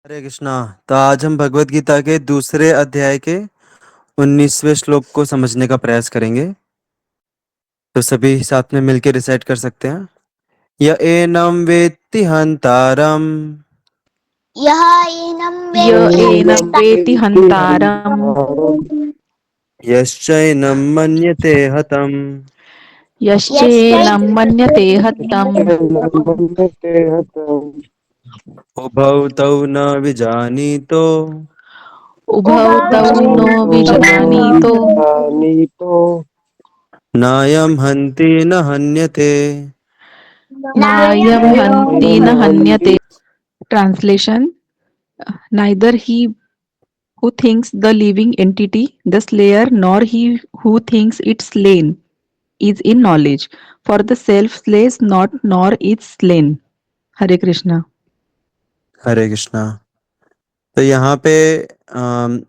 हरे कृष्णा। तो आज हम भगवत गीता के दूसरे अध्याय के 19वें श्लोक को समझने का प्रयास करेंगे। तो सभी साथ में मिलकर रिसाइट कर सकते हैं। य एनं वेत्ति हंतारम यः एनं य वेत्ति एनं वेत्ति हन्तारम् यश्चैनं मन्यते हतम् यश्चैनं मन्यते हतम् उभौ तौ न विजानीतो उभौ तौ नो विजानीतो नायं हन्ति न हन्यते। नायं हन्ति न हन्यते. Translation: Neither he who thinks the living entity the slayer nor he who thinks it slain is in knowledge, for the self slays not nor is slain. Hare Krishna. हरे कृष्णा। तो यहाँ पे अम,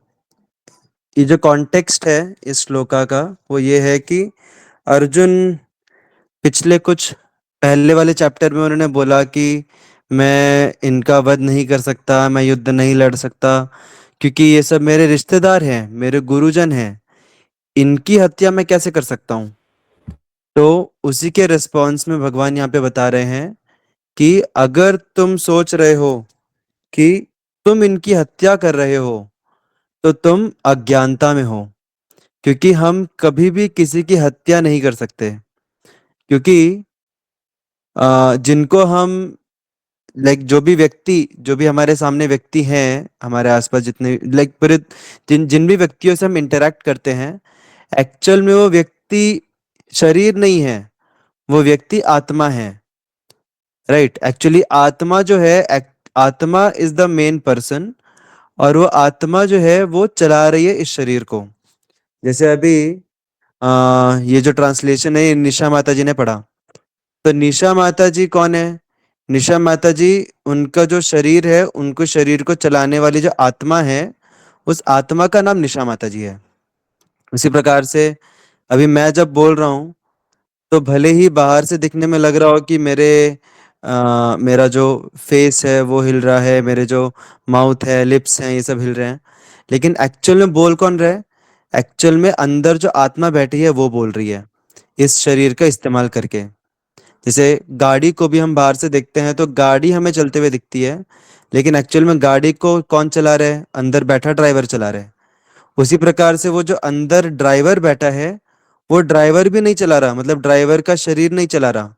ये जो कॉन्टेक्स्ट है इस श्लोका का वो ये है कि अर्जुन पिछले कुछ पहले वाले चैप्टर में उन्होंने बोला कि मैं इनका वध नहीं कर सकता, मैं युद्ध नहीं लड़ सकता क्योंकि ये सब मेरे रिश्तेदार हैं, मेरे गुरुजन हैं, इनकी हत्या मैं कैसे कर सकता हूँ। तो उसी के रिस्पॉन्स में भगवान यहाँ पे बता रहे हैं कि अगर तुम सोच रहे हो कि तुम इनकी हत्या कर रहे हो तो तुम अज्ञानता में हो, क्योंकि हम कभी भी किसी की हत्या नहीं कर सकते। क्योंकि जिनको हम जो भी व्यक्ति, जो भी हमारे सामने व्यक्ति हैं, हमारे आसपास जितने पूरे जिन जिन भी व्यक्तियों से हम इंटरेक्ट करते हैं, एक्चुअल में वो व्यक्ति शरीर नहीं है, वो व्यक्ति आत्मा है। राइट, एक्चुअली आत्मा जो है, आत्मा इज द मेन पर्सन, और वो आत्मा जो है वो चला रही है इस शरीर को। जैसे अभी ये जो ट्रांसलेशन है ये निशा माता जी ने पढ़ा। तो निशा माता जी कौन है? निशा माता जी, उनका जो शरीर है, उनको शरीर को चलाने वाली जो आत्मा है, उस आत्मा का नाम निशा माता जी है। उसी प्रकार से अभी मैं जब बोल रहा हूँ तो भले ही बाहर से दिखने में लग रहा हो कि मेरा जो फेस है वो हिल रहा है, मेरे जो माउथ है, लिप्स हैं, ये सब हिल रहे हैं, लेकिन एक्चुअल में बोल कौन रहा है? एक्चुअल में अंदर जो आत्मा बैठी है वो बोल रही है, इस शरीर का इस्तेमाल करके। जैसे गाड़ी को भी हम बाहर से देखते हैं तो गाड़ी हमें चलते हुए दिखती है, लेकिन एक्चुअल में गाड़ी को कौन चला रहा है? अंदर बैठा ड्राइवर चला रहा है। उसी प्रकार से वो जो अंदर ड्राइवर बैठा है, वो ड्राइवर भी नहीं चला रहा, मतलब ड्राइवर का शरीर नहीं चला रहा।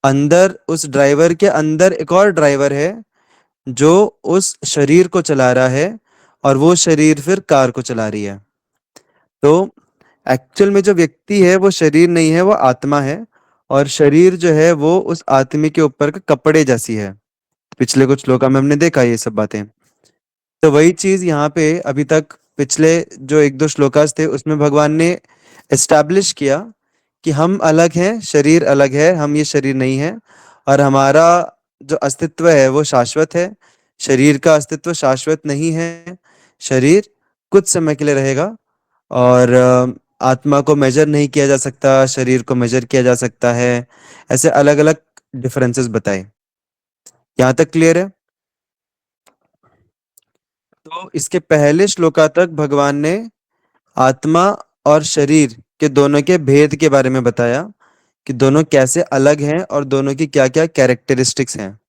अंदर, उस ड्राइवर के अंदर एक और ड्राइवर है जो उस शरीर को चला रहा है, और वो शरीर फिर कार को चला रही है। तो एक्चुअल में जो व्यक्ति है वो शरीर नहीं है, वो आत्मा है, और शरीर जो है वो उस आदमी के ऊपर का कपड़े जैसी है। पिछले कुछ श्लोका में हमने देखा ये सब बातें। तो वही चीज यहाँ पे अभी तक पिछले जो एक दो श्लोकास थे उसमें भगवान ने एस्टैब्लिश किया कि हम अलग हैं, शरीर अलग है, हम ये शरीर नहीं है, और हमारा जो अस्तित्व है वो शाश्वत है। शरीर का अस्तित्व शाश्वत नहीं है। शरीर कुछ समय के लिए रहेगा, और आत्मा को मेजर नहीं किया जा सकता, शरीर को मेजर किया जा सकता है। ऐसे अलग अलग डिफरेंसेस बताए। यहाँ तक क्लियर है? तो इसके पहले श्लोका तक भगवान ने आत्मा और शरीर के दोनों के भेद के बारे में बताया कि दोनों कैसे अलग हैं और दोनों की क्या क्या कैरेक्टरिस्टिक्स हैं।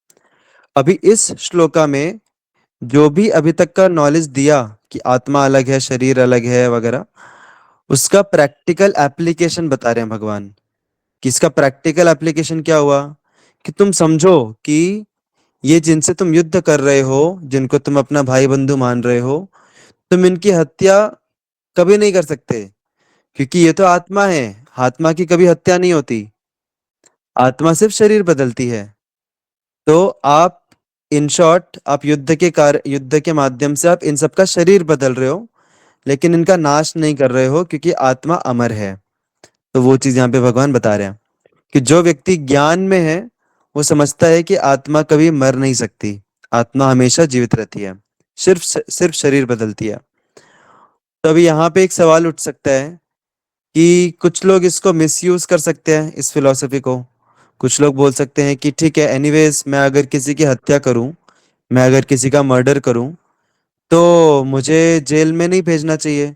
अभी इस श्लोका में जो भी अभी तक का नॉलेज दिया कि आत्मा अलग है, शरीर अलग है वगैरह, उसका प्रैक्टिकल एप्लीकेशन बता रहे हैं भगवान। कि इसका प्रैक्टिकल एप्लीकेशन क्या हुआ? कि तुम समझो कि ये जिनसे तुम युद्ध कर रहे हो, जिनको तुम अपना भाई बंधु मान रहे हो, तुम इनकी हत्या कभी नहीं कर सकते, क्योंकि ये तो आत्मा है। आत्मा की कभी हत्या नहीं होती, आत्मा सिर्फ शरीर बदलती है। तो आप, इन शॉर्ट, आप युद्ध के माध्यम से आप इन सब का शरीर बदल रहे हो, लेकिन इनका नाश नहीं कर रहे हो, क्योंकि आत्मा अमर है। तो वो चीज यहाँ पे भगवान बता रहे हैं कि जो व्यक्ति ज्ञान में है वो समझता है कि आत्मा कभी मर नहीं सकती, आत्मा हमेशा जीवित रहती है, सिर्फ शरीर बदलती है। तो अभी यहाँ पे एक सवाल उठ सकता है कि कुछ लोग इसको मिसयूज कर सकते हैं, इस फिलॉसफी को। कुछ लोग बोल सकते हैं कि ठीक है, एनीवेज मैं अगर किसी की हत्या करूं मैं अगर किसी का मर्डर करूं तो मुझे जेल में नहीं भेजना चाहिए,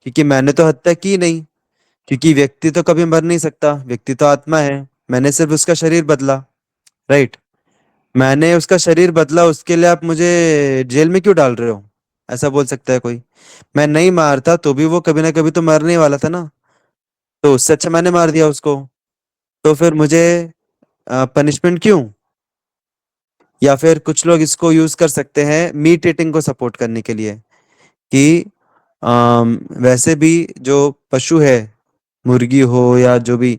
क्योंकि मैंने तो हत्या की नहीं। क्योंकि व्यक्ति तो कभी मर नहीं सकता, व्यक्ति तो आत्मा है। मैंने सिर्फ उसका शरीर बदला। राइट। मैंने उसका शरीर बदला, उसके लिए आप मुझे जेल में क्यों डाल रहे हो? ऐसा बोल सकता है कोई? मैं नहीं मारता तो भी वो कभी ना कभी तो मरने वाला था ना। तो उससे अच्छा मैंने मार दिया उसको। तो फिर मुझे पनिशमेंट क्यों? या फिर कुछ लोग इसको यूज कर सकते हैं मीट ईटिंग को सपोर्ट करने के लिए, कि वैसे भी जो पशु है, मुर्गी हो या जो भी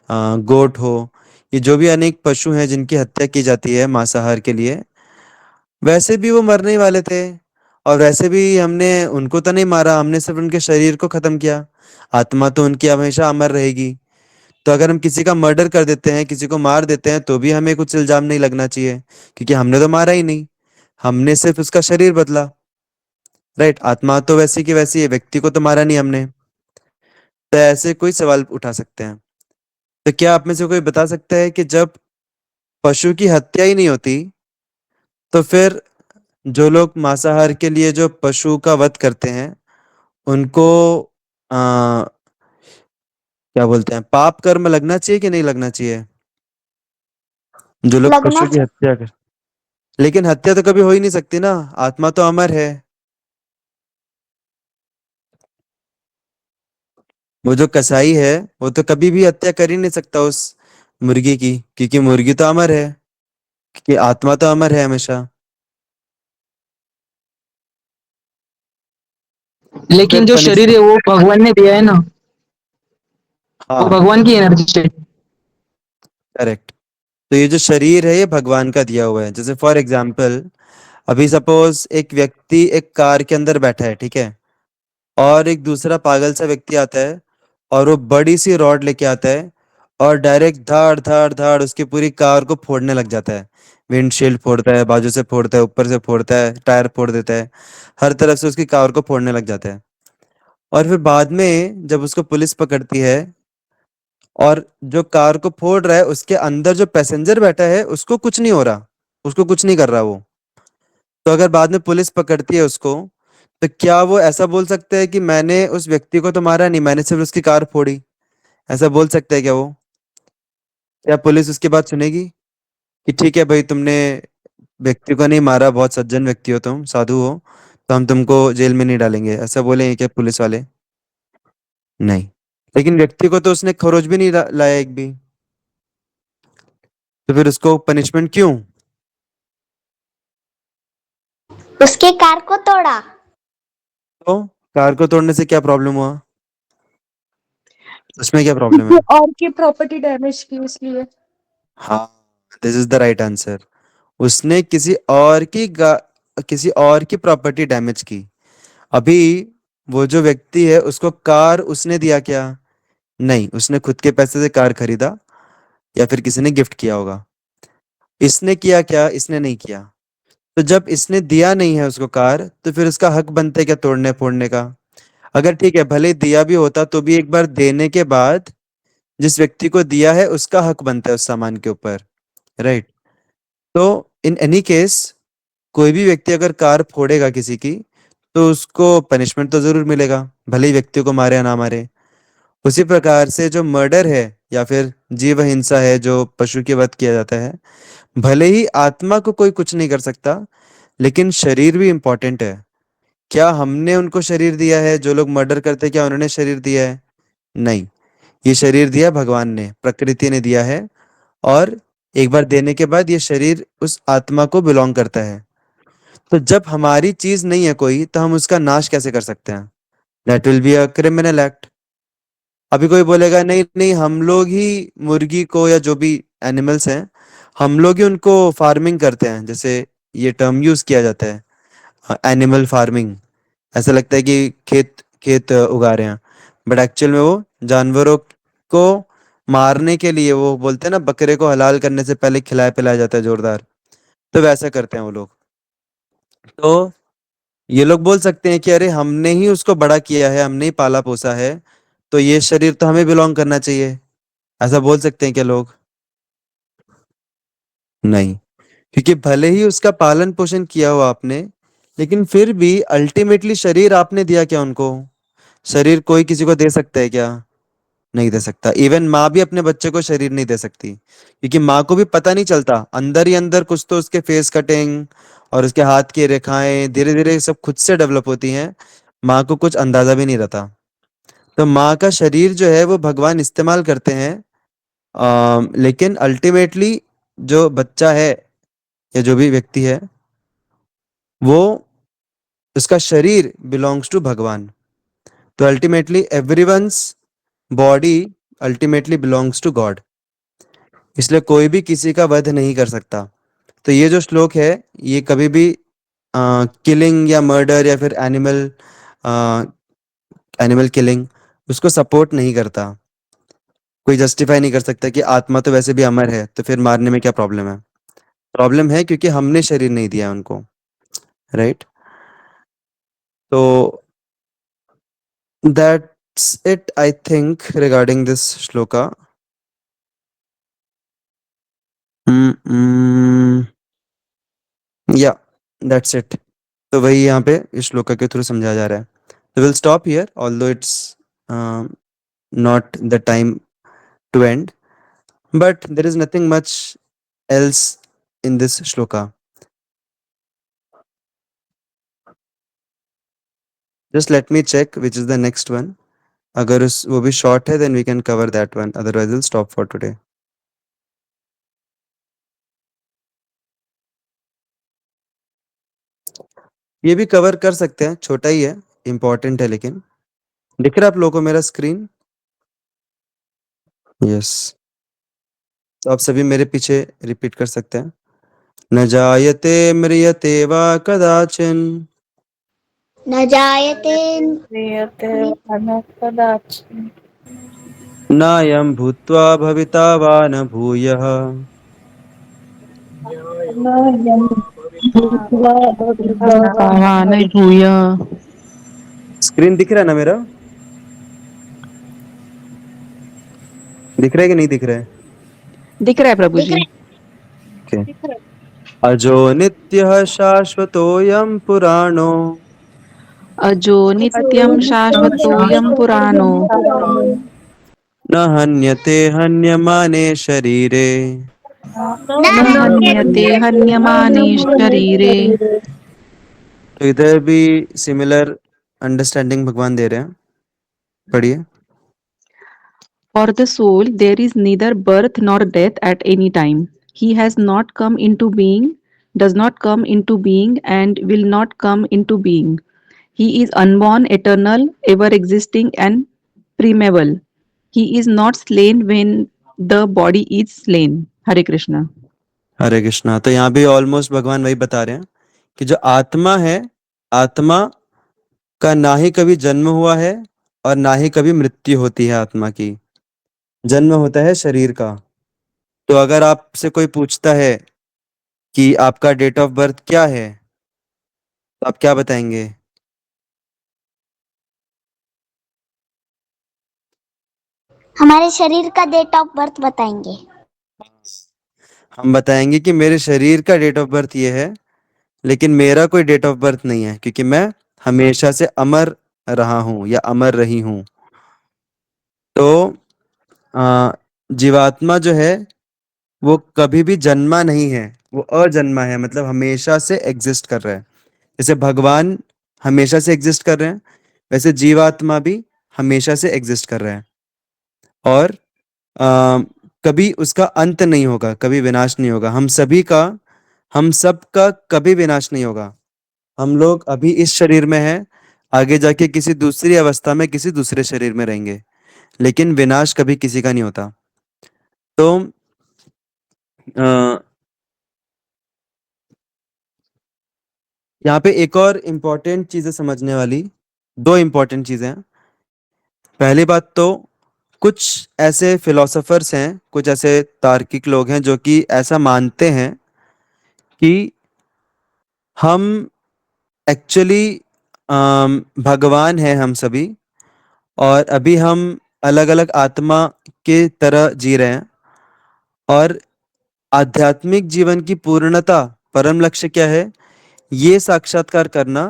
गोट हो, ये जो भी अनेक पशु हैं जिनकी हत्या की जाती है मांसाहार के लिए, वैसे भी वो मरने ही वाले थे। और वैसे भी हमने उनको तो नहीं मारा, हमने सिर्फ उनके शरीर को खत्म किया। आत्मा तो उनकी हमेशा अमर रहेगी। तो अगर हम किसी का मर्डर कर देते हैं, किसी को मार देते हैं, तो भी हमें कुछ इल्जाम नहीं लगना चाहिए, क्योंकि हमने तो मारा ही नहीं। हमने सिर्फ उसका शरीर बदला। राइट। आत्मा तो वैसी की वैसी है, व्यक्ति को तो मारा नहीं हमने। तो ऐसे कोई सवाल उठा सकते हैं। तो क्या आप में से कोई बता सकता है कि जब पशु की हत्या ही नहीं होती, तो फिर जो लोग मांसाहार के लिए जो पशु का वध करते हैं, उनको आ, क्या बोलते हैं, पाप कर्म लगना चाहिए कि नहीं लगना चाहिए? जो लोग लगना पशु की हत्या कर, लेकिन हत्या तो कभी हो ही नहीं सकती ना, आत्मा तो अमर है। वो जो कसाई है, वो तो कभी भी हत्या कर ही नहीं सकता उस मुर्गी की, क्योंकि मुर्गी तो अमर है, क्योंकि आत्मा तो अमर है हमेशा। तो फिर लेकिन जो पनिश शरीर है वो भगवान ने दिया है ना, वो हाँ, भगवान की एनर्जी है। करेक्ट। तो ये जो शरीर है ये भगवान का दिया हुआ है। जैसे फॉर एग्जाम्पल, अभी सपोज एक व्यक्ति एक कार के अंदर बैठा है, ठीक है, और एक दूसरा पागल सा व्यक्ति आता है, और वो बड़ी सी रॉड लेके आता है, और डायरेक्ट धाड़ धाड़ धाड़ उसकी पूरी कार को फोड़ने लग जाता है। विंडशील्ड फोड़ता है, बाजू से फोड़ता है, ऊपर से फोड़ता है, टायर फोड़ देता है, हर तरफ से उसकी कार को फोड़ने लग जाता है। और फिर बाद में जब उसको पुलिस पकड़ती है, और जो कार को फोड़ रहा है उसके अंदर जो पैसेंजर बैठा है उसको कुछ नहीं हो रहा, उसको कुछ नहीं कर रहा वो। तो अगर बाद में पुलिस पकड़ती है उसको, तो क्या वो ऐसा बोल सकता है कि मैंने उस व्यक्ति को तो मारा नहीं, मैंने सिर्फ उसकी कार फोड़ी? ऐसा बोल सकता है क्या वो? क्या पुलिस उसकी बात सुनेगी कि ठीक है भाई, तुमने व्यक्ति को नहीं मारा, बहुत सज्जन व्यक्ति हो, तुम साधु हो, तो हम तुमको जेल में नहीं डालेंगे, ऐसा बोलेंगे क्या पुलिस वाले? नहीं। लेकिन व्यक्ति को तो उसने खरोच भी नहीं लाया एक भी, तो फिर उसको पनिशमेंट क्यों? उसके कार को तोड़ा। तो कार को तोड़ने से क्या प्रॉब्लम हुआ? उसमें क्या प्रॉब्लम किसी है? और की प्रॉपर्टी डैमेज की इसलिए। हाँ, this is the right answer. उसने किसी और की प्रॉपर्टी डैमेज की। अभी वो जो व्यक्ति है उसको कार उसने दिया क्या? नहीं, उसने खुद के पैसे से कार खरीदा, या फिर किसी ने गिफ्ट किया होगा। इसने किया क्या? इसने नहीं किया। तो जब इसने दिया नहीं है उसको कार, तो फिर उसका हक बनता है क्या तोड़ने फोड़ने का? अगर ठीक है, भले ही दिया भी होता तो भी एक बार देने के बाद जिस व्यक्ति को दिया है उसका हक बनता है उस सामान के ऊपर। राइट। तो इन एनी केस, कोई भी व्यक्ति अगर कार फोड़ेगा किसी की, तो उसको पनिशमेंट तो जरूर मिलेगा, भले ही व्यक्ति को मारे या ना मारे। उसी प्रकार से जो मर्डर है या फिर जीव हिंसा है, जो पशु के वध किया जाता है, भले ही आत्मा को कोई कुछ नहीं कर सकता, लेकिन शरीर भी इंपॉर्टेंट है। क्या हमने उनको शरीर दिया है? जो लोग मर्डर करते हैं, क्या उन्होंने शरीर दिया है? नहीं। ये शरीर दिया भगवान ने, प्रकृति ने दिया है। और एक बार देने के बाद ये शरीर उस आत्मा को बिलोंग करता है। तो जब हमारी चीज नहीं है कोई, तो हम उसका नाश कैसे कर सकते हैं? That will be a criminal act. अभी कोई बोलेगा नहीं नहीं, हम लोग ही मुर्गी को या जो भी एनिमल्स हैं, हम लोग ही उनको फार्मिंग करते हैं, जैसे ये टर्म यूज किया जाता है एनिमल फार्मिंग। ऐसा लगता है कि खेत खेत उगा रहे हैं, बट एक्चुअल में वो जानवरों को मारने के लिए, वो बोलते हैं ना, बकरे को हलाल करने से पहले खिलाया पिलाया जाता है जोरदार। तो वैसा करते हैं वो लोग। तो ये लोग बोल सकते हैं कि अरे हमने ही उसको बड़ा किया है, हमने ही पाला पोसा है, तो ये शरीर तो हमें बिलोंग करना चाहिए। ऐसा बोल सकते हैं क्या लोग? नहीं। क्योंकि भले ही उसका पालन पोषण किया हो आपने, लेकिन फिर भी अल्टीमेटली शरीर आपने दिया क्या उनको? शरीर कोई किसी को दे सकता है क्या? नहीं दे सकता। इवन माँ भी अपने बच्चे को शरीर नहीं दे सकती, क्योंकि माँ को भी पता नहीं चलता, अंदर ही अंदर कुछ तो उसके फेस कटिंग और उसके हाथ की रेखाएं धीरे धीरे सब खुद से डेवलप होती हैं। माँ को कुछ अंदाजा भी नहीं रहता। तो माँ का शरीर जो है वो भगवान इस्तेमाल करते हैं। लेकिन अल्टीमेटली जो बच्चा है या जो भी व्यक्ति है, वो उसका शरीर बिलोंग्स टू भगवान। तो ultimately everyone's body ultimately belongs to God. इसलिए कोई भी किसी का वध नहीं कर सकता। तो ये जो श्लोक है, ये कभी भी किलिंग या मर्डर या फिर एनिमल किलिंग उसको सपोर्ट नहीं करता। कोई जस्टिफाई नहीं कर सकता कि आत्मा तो वैसे भी अमर है, तो फिर मारने में क्या प्रॉब्लम है? प्रॉब्लम है क्योंकि हमने शरीर नहीं दिया उनको, राइट? तो that's it I think regarding this shloka. या दैट्स इट। तो वही यहाँ पे इस श्लोका के थ्रू समझाया जा रहा है। तो will stop here although it's not the time to end, but there is nothing much else in this shloka. Just let me check which is the next one. अगर उस वो भी short है then we can cover that one, otherwise we'll stop for today. ये भी cover कर सकते हैं, छोटा ही है, important है लेकिन। दिख रहा है आप लोगों को मेरा स्क्रीन? यस। तो आप सभी मेरे पीछे रिपीट कर सकते हैं। न जायते म्रियते वा कदाचन न जायते क्रियते वा न कदाचित् नायं भूत्वा भविता वा न भूयः। नायं भूत्वा भविता वा पावान भूय। स्क्रीन दिख रहा है ना मेरा? दिख रहा है कि नहीं दिख रहा है? दिख रहा है प्रभु दिख जी। ओके। अजो नित्यः शाश्वतोऽयं पुराणो अजो नित्यं शाश्वतोऽयं पुराणो न हन्यते हन्यमाने शरीरे। न न हन्यते हन्यमाने शरीरे। तो इधर भी सिमिलर अंडरस्टैंडिंग भगवान दे रहे हैं। पढ़िए। For the soul there is neither birth nor death at any time. He has not come into being, does not come into being, and will not come into being. He is unborn, eternal, ever existing, and primeval. He is not slain when the body is slain. Hare Krishna. हरे कृष्णा। तो यहाँ भी almost भगवान वही बता रहे हैं कि जो आत्मा है, आत्मा का ना ही कभी जन्म हुआ है और ना ही कभी मृत्यु होती है आत्मा की। जन्म होता है शरीर का। तो अगर आपसे कोई पूछता है कि आपका डेट ऑफ बर्थ क्या है, तो आप क्या बताएंगे? हमारे शरीर का डेट ऑफ बर्थ बताएंगे। हम बताएंगे कि मेरे शरीर का डेट ऑफ बर्थ ये है, लेकिन मेरा कोई डेट ऑफ बर्थ नहीं है, क्योंकि मैं हमेशा से अमर रहा हूं या अमर रही हूं। तो आ, जीवात्मा जो है वो कभी भी जन्मा नहीं है, वो अजन्मा है, मतलब हमेशा से एग्जिस्ट कर रहा है। जैसे भगवान हमेशा से एग्जिस्ट कर रहे हैं, वैसे जीवात्मा भी हमेशा से एग्जिस्ट कर रहा है। और आ, कभी उसका अंत नहीं होगा, कभी विनाश नहीं होगा। हम सब का कभी विनाश नहीं होगा। हम लोग अभी इस शरीर में हैं, आगे जाके किसी दूसरी अवस्था में किसी दूसरे शरीर में रहेंगे, लेकिन विनाश कभी किसी का नहीं होता। तो अ, यहाँ पे एक और इम्पोर्टेंट चीजें समझने वाली, दो इम्पोर्टेंट चीजें हैं। पहली बात तो कुछ ऐसे फिलोसोफर्स हैं, कुछ ऐसे तार्किक लोग हैं जो कि ऐसा मानते हैं कि हम एक्चुअली भगवान हैं हम सभी, और अभी हम अलग अलग आत्मा के तरह जी रहे हैं। और आध्यात्मिक जीवन की पूर्णता, परम लक्ष्य क्या है? ये साक्षात्कार करना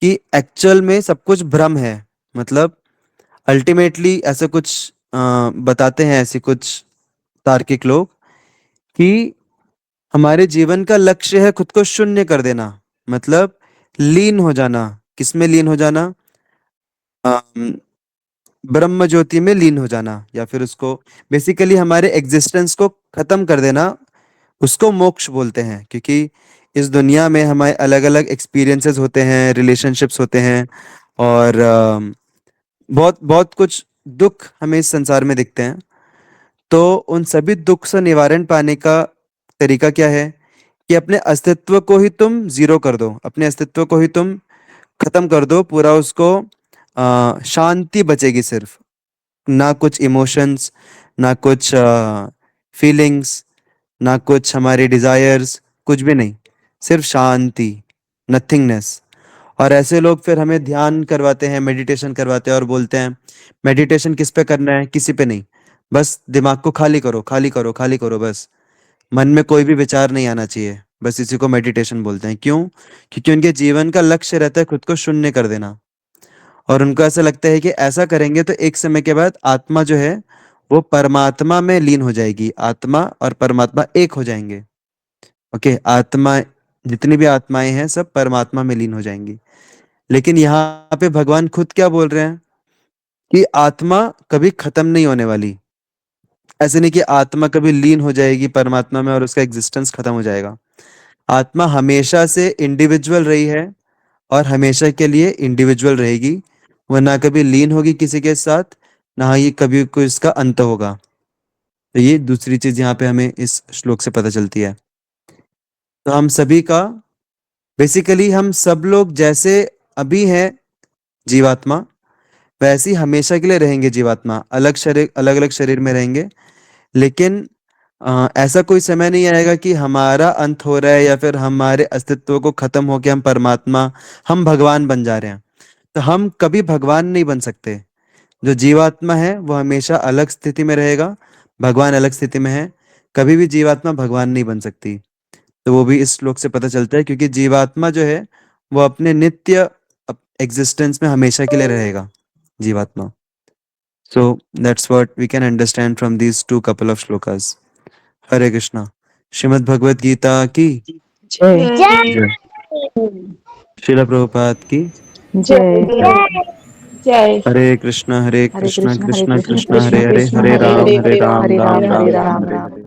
कि एक्चुअल में सब कुछ भ्रम है। मतलब अल्टीमेटली ऐसे कुछ बताते हैं ऐसे कुछ तार्किक लोग कि हमारे जीवन का लक्ष्य है खुद को शून्य कर देना। मतलब लीन हो जाना। किसमें लीन हो जाना? अम, ब्रह्म ज्योति में लीन हो जाना, या फिर उसको बेसिकली हमारे एग्जिस्टेंस को खत्म कर देना। उसको मोक्ष बोलते हैं, क्योंकि इस दुनिया में हमारे अलग अलग एक्सपीरियंसेस होते हैं, रिलेशनशिप्स होते हैं, और बहुत बहुत कुछ दुख हमें इस संसार में दिखते हैं। तो उन सभी दुख से निवारण पाने का तरीका क्या है? कि अपने अस्तित्व को ही तुम जीरो कर दो, अपने अस्तित्व को ही तुम खत्म कर दो पूरा। उसको शांति बचेगी सिर्फ। ना कुछ इमोशंस, ना कुछ फीलिंग्स, ना कुछ हमारे डिजायर्स, कुछ भी नहीं। सिर्फ शांति, नथिंगनेस। और ऐसे लोग फिर हमें ध्यान करवाते हैं, मेडिटेशन करवाते हैं, और बोलते हैं मेडिटेशन किस पे करना है? किसी पे नहीं। बस दिमाग को खाली करो, खाली करो, खाली करो, बस। मन में कोई भी विचार नहीं आना चाहिए। बस इसी को मेडिटेशन बोलते हैं। क्यों? क्योंकि उनके जीवन का लक्ष्य रहता है खुद को शून्य कर देना। और उनको ऐसा लगता है कि ऐसा करेंगे तो एक समय के बाद आत्मा जो है वो परमात्मा में लीन हो जाएगी। आत्मा और परमात्मा एक हो जाएंगे। ओके, आत्मा, जितनी भी आत्माएं हैं सब परमात्मा में लीन हो जाएंगी। लेकिन यहाँ पे भगवान खुद क्या बोल रहे हैं? कि आत्मा कभी खत्म नहीं होने वाली। ऐसे नहीं कि आत्मा कभी लीन हो जाएगी परमात्मा में और उसका एग्जिस्टेंस खत्म हो जाएगा। आत्मा हमेशा से इंडिविजुअल रही है और हमेशा के लिए इंडिविजुअल रहेगी। वह ना कभी लीन होगी किसी के साथ, ना ही कभी कोई इसका अंत होगा। तो ये दूसरी चीज यहाँ पे हमें इस श्लोक से पता चलती है। तो हम सभी का, बेसिकली हम सब लोग जैसे अभी हैं जीवात्मा, वैसे ही हमेशा के लिए रहेंगे जीवात्मा। अलग शरीर, अलग अलग शरीर में रहेंगे। लेकिन ऐसा कोई समय नहीं आएगा कि हमारा अंत हो रहा है या फिर हमारे अस्तित्व को खत्म होके हम परमात्मा, हम भगवान बन जा रहे हैं। तो हम कभी भगवान नहीं बन सकते। जो जीवात्मा है वो हमेशा अलग स्थिति में रहेगा, भगवान अलग स्थिति में है। कभी भी जीवात्मा भगवान नहीं बन सकती। तो वो भी इस श्लोक से पता चलता है, क्योंकि जीवात्मा जो है वो अपने नित्य एग्जिस्टेंस में हमेशा के लिए रहेगा, जीवात्मा। So that's what we can understand from these two couple of shlokas. Hare Krishna. Shrimad Bhagavad Gita की जय जय जय। श्रील प्रभुपाद की जय। जय। जय हरे कृष्णा हरे कृष्णा कृष्ण कृष्ण कृष्ण कृष्ण हरे कृष्ण हरे, कृष्ण हरे हरे राम हरे हरे राम हरे राम राम राम हरे हरे राम हरे। राम